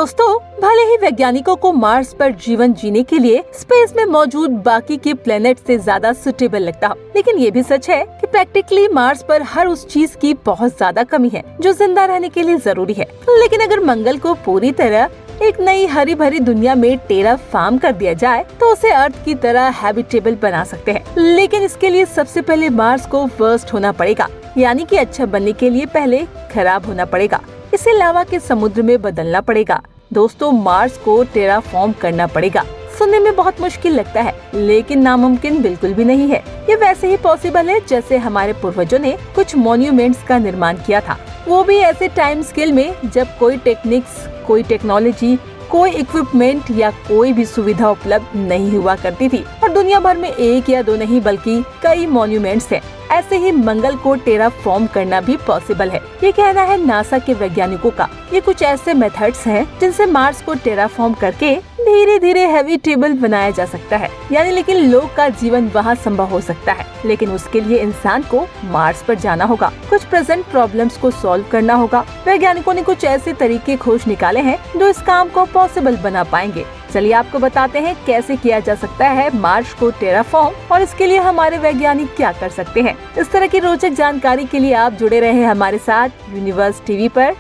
दोस्तों, भले ही वैज्ञानिकों को मार्स पर जीवन जीने के लिए स्पेस में मौजूद बाकी के प्लेनेट से ज्यादा सुटेबल लगता हो, लेकिन ये भी सच है कि प्रैक्टिकली मार्स पर हर उस चीज की बहुत ज्यादा कमी है जो जिंदा रहने के लिए जरूरी है। लेकिन अगर मंगल को पूरी तरह एक नई हरी भरी दुनिया में टेराफॉर्म कर दिया जाए तो उसे अर्थ की तरह हैबिटेबल बना सकते हैं। लेकिन इसके लिए सबसे पहले मार्स को वर्स्ट होना पड़ेगा, यानी कि अच्छा बनने के लिए पहले खराब होना पड़ेगा। इसे लावा के समुद्र में बदलना पड़ेगा। दोस्तों, मार्स को टेराफॉर्म करना पड़ेगा। सुनने में बहुत मुश्किल लगता है, लेकिन नामुमकिन बिल्कुल भी नहीं है। ये वैसे ही पॉसिबल है जैसे हमारे पूर्वजों ने कुछ मॉन्यूमेंट्स का निर्माण किया था, वो भी ऐसे टाइम स्केल में जब कोई टेक्निक्स, कोई टेक्नोलॉजी, कोई इक्विपमेंट या कोई भी सुविधा उपलब्ध नहीं हुआ करती थी। और दुनिया भर में एक या दो नहीं बल्कि कई मॉन्यूमेंट्स हैं। ऐसे ही मंगल को टेराफॉर्म करना भी पॉसिबल है। ये कहना है नासा के वैज्ञानिकों का। ये कुछ ऐसे मेथड्स हैं जिनसे मार्स को टेराफॉर्म करके धीरे धीरे हैबिटेबल बनाया जा सकता है, यानी लेकिन लोग का जीवन वहाँ संभव हो सकता है। लेकिन उसके लिए इंसान को मार्स पर जाना होगा, कुछ प्रेजेंट प्रॉब्लम्स को सॉल्व करना होगा। वैज्ञानिकों ने कुछ ऐसे तरीके खोज निकाले हैं जो इस काम को पॉसिबल बना पाएंगे। चलिए आपको बताते हैं कैसे किया जा सकता है मार्स को टेराफॉर्म और इसके लिए हमारे वैज्ञानिक क्या कर सकते हैं। इस तरह की रोचक जानकारी के लिए आप जुड़े रहे हमारे साथ यूनिवर्स टीवी पर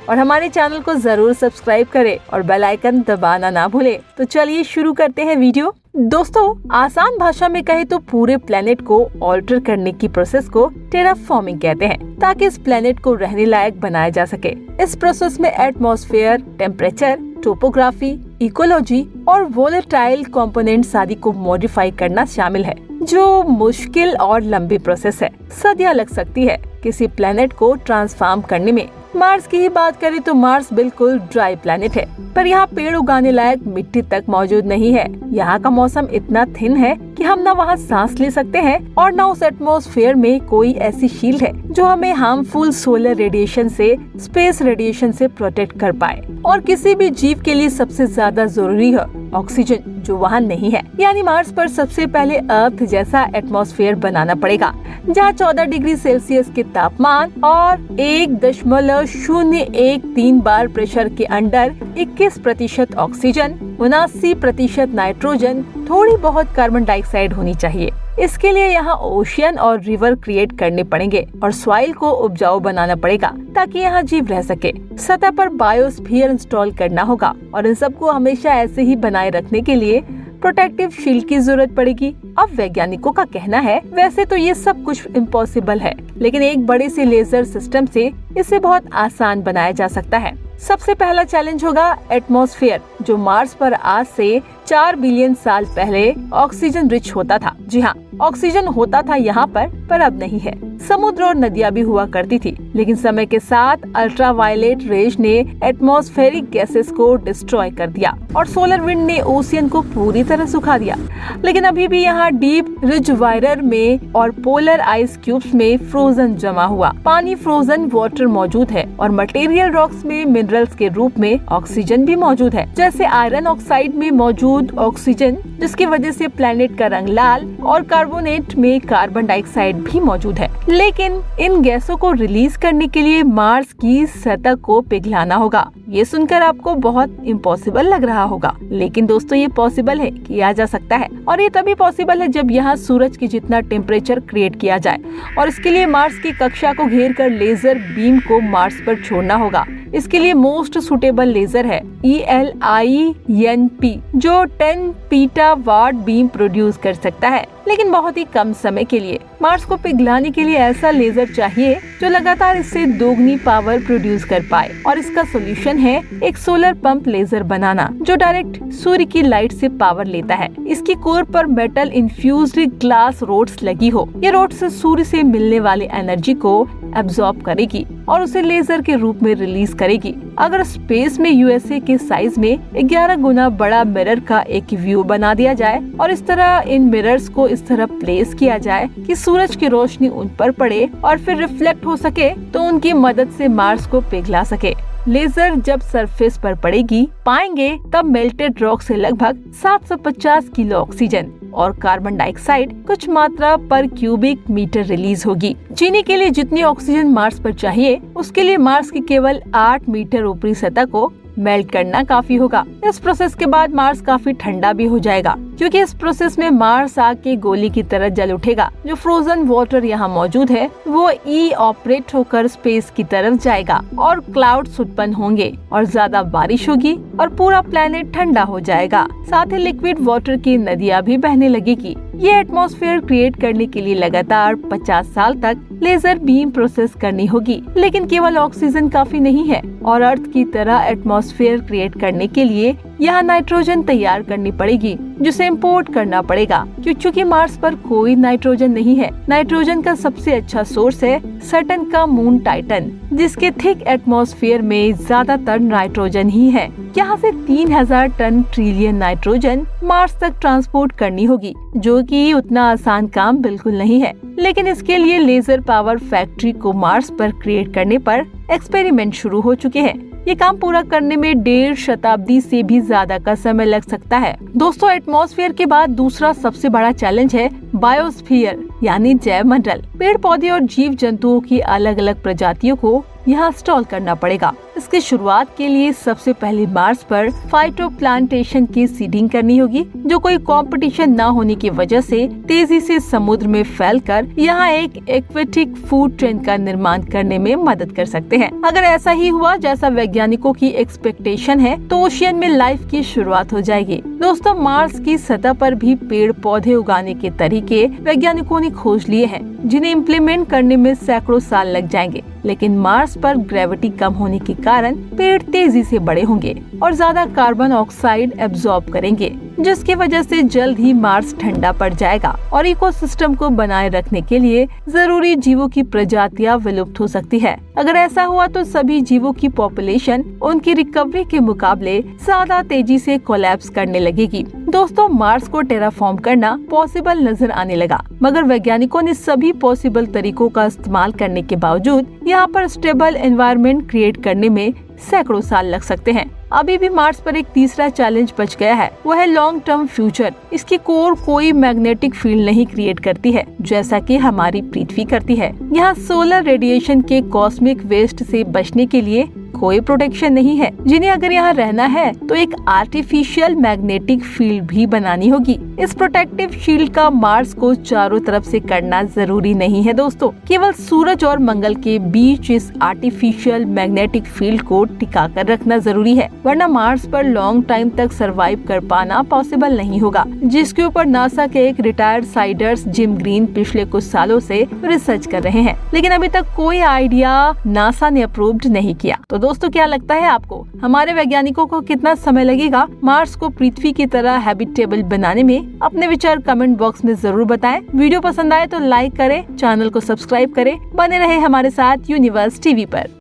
और हमारे चैनल को जरूर सब्सक्राइब करें और बेल आइकन दबाना ना भूलें। तो चलिए शुरू करते हैं वीडियो। दोस्तों, आसान भाषा में कहे तो पूरे प्लेनेट को ऑल्टर करने की प्रोसेस को टेराफॉर्मिंग कहते हैं, ताकि इस प्लेनेट को रहने लायक बनाया जा सके। इस प्रोसेस में एटमॉस्फेयर, टेम्परेचर, टोपोग्राफी, इकोलॉजी और वोलेटाइल कंपोनेंट्स आदि को मॉडिफाई करना शामिल है, जो मुश्किल और लंबी प्रोसेस है। सदियां लग सकती है किसी प्लेनेट को ट्रांसफॉर्म करने में। मार्स की ही बात करें तो मार्स बिल्कुल ड्राई प्लेनेट है, पर यहाँ पेड़ उगाने लायक मिट्टी तक मौजूद नहीं है। यहाँ का मौसम इतना थिन है कि हम न वहाँ सांस ले सकते हैं और न उस एटमॉस्फेयर में कोई ऐसी शील्ड है जो हमें हार्मफुल सोलर रेडिएशन से, स्पेस रेडिएशन से प्रोटेक्ट कर पाए। और किसी भी जीव के लिए सबसे ज्यादा जरूरी है ऑक्सीजन, जो वहाँ नहीं है। यानी मार्स पर सबसे पहले अर्थ जैसा एटमॉस्फेयर बनाना पड़ेगा, जहाँ 14 डिग्री सेल्सियस के तापमान और 1.013 बार प्रेशर के अंडर 21% ऑक्सीजन, 79% नाइट्रोजन, थोड़ी बहुत कार्बन डाइऑक्साइड होनी चाहिए। इसके लिए यहाँ ओशियन और रिवर क्रिएट करने पड़ेंगे और सॉइल को उपजाऊ बनाना पड़ेगा ताकि यहाँ जीव रह सके। सतह पर बायोस्फीयर इंस्टॉल करना होगा और इन सबको हमेशा ऐसे ही बनाए रखने के लिए प्रोटेक्टिव शील्ड की जरूरत पड़ेगी। अब वैज्ञानिकों का कहना है वैसे तो ये सब कुछ इम्पॉसिबल है, लेकिन एक बड़े से लेजर सिस्टम से इसे बहुत आसान बनाया जा सकता है। सबसे पहला चैलेंज होगा एटमॉस्फेयर, जो मार्स पर आज से 4 बिलियन साल पहले ऑक्सीजन रिच होता था। जी हाँ, ऑक्सीजन होता था यहाँ पर अब नहीं है। समुद्र और नदियाँ भी हुआ करती थी, लेकिन समय के साथ अल्ट्रावायलेट रेज ने एटमॉस्फेरिक गैसेस को डिस्ट्रॉय कर दिया और सोलर विंड ने ओशियन को पूरी तरह सुखा दिया। लेकिन अभी भी यहाँ डीप रिजर्वायर में और पोलर आइस क्यूब्स में फ्रोजन जमा हुआ पानी, फ्रोजन वाटर मौजूद है और मटेरियल रॉक्स में मिनरल्स के रूप में ऑक्सीजन भी मौजूद है, जैसे आयरन ऑक्साइड में मौजूद ऑक्सीजन, जिसकी वजह से प्लेनेट का रंग लाल, और कार्बोनेट में कार्बन डाइऑक्साइड भी मौजूद है। लेकिन इन गैसों को रिलीज करने के लिए मार्स की सतह को पिघलाना होगा। ये सुनकर आपको बहुत इम्पॉसिबल लग रहा होगा, लेकिन दोस्तों ये पॉसिबल है, किया जा सकता है। और ये तभी पॉसिबल है जब यहाँ सूरज की जितना टेम्परेचर क्रिएट किया जाए, और इसके लिए मार्स की कक्षा को घेर कर लेजर बीम को मार्स पर छोड़ना होगा। इसके लिए मोस्ट सुटेबल लेजर है ELINP, जो 10 पीटावाट बीम प्रोड्यूस कर सकता है, लेकिन बहुत ही कम समय के लिए। मार्स को पिघलाने के लिए ऐसा लेजर चाहिए जो लगातार इससे दोगुनी पावर प्रोड्यूस कर पाए, और इसका सोल्यूशन है एक सोलर पंप लेजर बनाना, जो डायरेक्ट सूर्य की लाइट से पावर लेता है। इसकी कोर पर मेटल इन्फ्यूज्ड ग्लास रोड्स लगी हो। ये रोड्स सूर्य से मिलने वाली एनर्जी को एब्जॉर्ब करेगी और उसे लेजर के रूप में रिलीज करेगी। अगर स्पेस में USA के साइज में 11 गुना बड़ा मिरर का एक व्यू बना दिया जाए और इस तरह इन मिरर्स को इस तरह प्लेस किया जाए कि सूरज की रोशनी उन पर पड़े और फिर रिफ्लेक्ट हो सके, तो उनकी मदद से मार्स को पिघला सके। लेजर जब सरफेस पर पड़ेगी पाएंगे, तब मेल्टेड रॉक से लगभग 750 किलो ऑक्सीजन और कार्बन डाइऑक्साइड कुछ मात्रा पर क्यूबिक मीटर रिलीज होगी। जीने के लिए जितनी ऑक्सीजन मार्स पर चाहिए, उसके लिए मार्स की केवल 8 मीटर ऊपरी सतह को मेल्ट करना काफी होगा। इस प्रोसेस के बाद मार्स काफी ठंडा भी हो जाएगा, क्योंकि इस प्रोसेस में मार्स आग की गोली की तरह जल उठेगा। जो फ्रोजन वाटर यहाँ मौजूद है वो इवैपोरेट होकर स्पेस की तरफ जाएगा और क्लाउड्स उत्पन्न होंगे और ज्यादा बारिश होगी और पूरा प्लेनेट ठंडा हो जाएगा। साथ ही लिक्विड वाटर की नदियाँ भी बहने लगेगी। ये एटमॉस्फेयर क्रिएट करने के लिए लगातार 50 साल तक लेजर बीम प्रोसेस करनी होगी। लेकिन केवल ऑक्सीजन काफी नहीं है और अर्थ की तरह एटमॉस्फेयर क्रिएट करने के लिए यहाँ नाइट्रोजन तैयार करनी पड़ेगी, जिसे इम्पोर्ट करना पड़ेगा, क्योंकि मार्स पर कोई नाइट्रोजन नहीं है। नाइट्रोजन का सबसे अच्छा सोर्स है सैटर्न का मून टाइटन, जिसके थिक एटमॉस्फेयर में ज्यादातर नाइट्रोजन ही है। यहाँ से 3000 टन ट्रिलियन नाइट्रोजन मार्स तक ट्रांसपोर्ट करनी होगी, जो कि उतना आसान काम बिल्कुल नहीं है। लेकिन इसके लिए लेजर पावर फैक्ट्री को मार्स पर क्रिएट करने पर एक्सपेरिमेंट शुरू हो चुके हैं। ये काम पूरा करने में 1.5 शताब्दी से भी ज्यादा का समय लग सकता है। दोस्तों, एटमॉस्फेयर के बाद दूसरा सबसे बड़ा चैलेंज है बायोस्फीयर यानी जैव मंडल। पेड़ पौधे और जीव जंतुओं की अलग अलग प्रजातियों को यहाँ स्टॉल करना पड़ेगा। इसकी शुरुआत के लिए सबसे पहले मार्स पर फाइटोप्लांटेशन की सीडिंग करनी होगी, जो कोई कंपटीशन न होने की वजह से तेजी से समुद्र में फैलकर यहाँ एक एक्वेटिक फूड चेन का निर्माण करने में मदद कर सकते हैं। अगर ऐसा ही हुआ जैसा वैज्ञानिकों की एक्सपेक्टेशन है, तो ओशियन में लाइफ की शुरुआत हो जाएगी। दोस्तों, मार्स की सतह पर भी पेड़ पौधे उगाने के तरीके वैज्ञानिकों ने खोज लिए हैं, जिन्हें इम्प्लीमेंट करने में सैकड़ों साल लग जाएंगे। लेकिन मार्स पर ग्रेविटी कम होने के कारण पेड़ तेजी से बड़े होंगे और ज्यादा कार्बन ऑक्साइड एब्जॉर्ब करेंगे, जिसकी वजह से जल्द ही मार्स ठंडा पड़ जाएगा और इकोसिस्टम को बनाए रखने के लिए जरूरी जीवों की प्रजातियां विलुप्त हो सकती है। अगर ऐसा हुआ तो सभी जीवों की पॉपुलेशन उनकी रिकवरी के मुकाबले ज्यादा तेजी से कोलैप्स करने लगेगी। दोस्तों, मार्स को टेराफॉर्म करना पॉसिबल नजर आने लगा, मगर वैज्ञानिकों ने सभी पॉसिबल तरीकों का इस्तेमाल करने के बावजूद यहाँ पर स्टेबल एनवायरनमेंट क्रिएट करने में सैकड़ों साल लग सकते हैं। अभी भी मार्स पर एक तीसरा चैलेंज बच गया है, वो है लॉन्ग टर्म फ्यूचर। इसकी कोर कोई मैग्नेटिक फील्ड नहीं क्रिएट करती है, जैसा कि हमारी पृथ्वी करती है। यहाँ सोलर रेडिएशन के कॉस्मिक वेस्ट से बचने के लिए कोई प्रोटेक्शन नहीं है, जिन्हें अगर यहाँ रहना है तो एक आर्टिफिशियल मैग्नेटिक फील्ड भी बनानी होगी। इस प्रोटेक्टिव शील्ड का मार्स को चारों तरफ से करना जरूरी नहीं है दोस्तों, केवल सूरज और मंगल के बीच इस आर्टिफिशियल मैग्नेटिक फील्ड को टिका कर रखना जरूरी है, वरना मार्स पर लॉन्ग टाइम तक सरवाइव कर पाना पॉसिबल नहीं होगा, जिसके ऊपर नासा के एक रिटायर्ड साइंटिस्ट जिम ग्रीन पिछले कुछ सालों से रिसर्च कर रहे हैं। लेकिन अभी तक कोई आइडिया नासा ने अप्रूव्ड नहीं किया। तो दोस्तों, क्या लगता है आपको, हमारे वैज्ञानिकों को कितना समय लगेगा मार्स को पृथ्वी की तरह हैबिटेबल बनाने में? अपने विचार कमेंट बॉक्स में जरूर बताएं। वीडियो पसंद आए तो लाइक करें, चैनल को सब्सक्राइब करें। बने रहे हमारे साथ यूनिवर्स टीवी पर।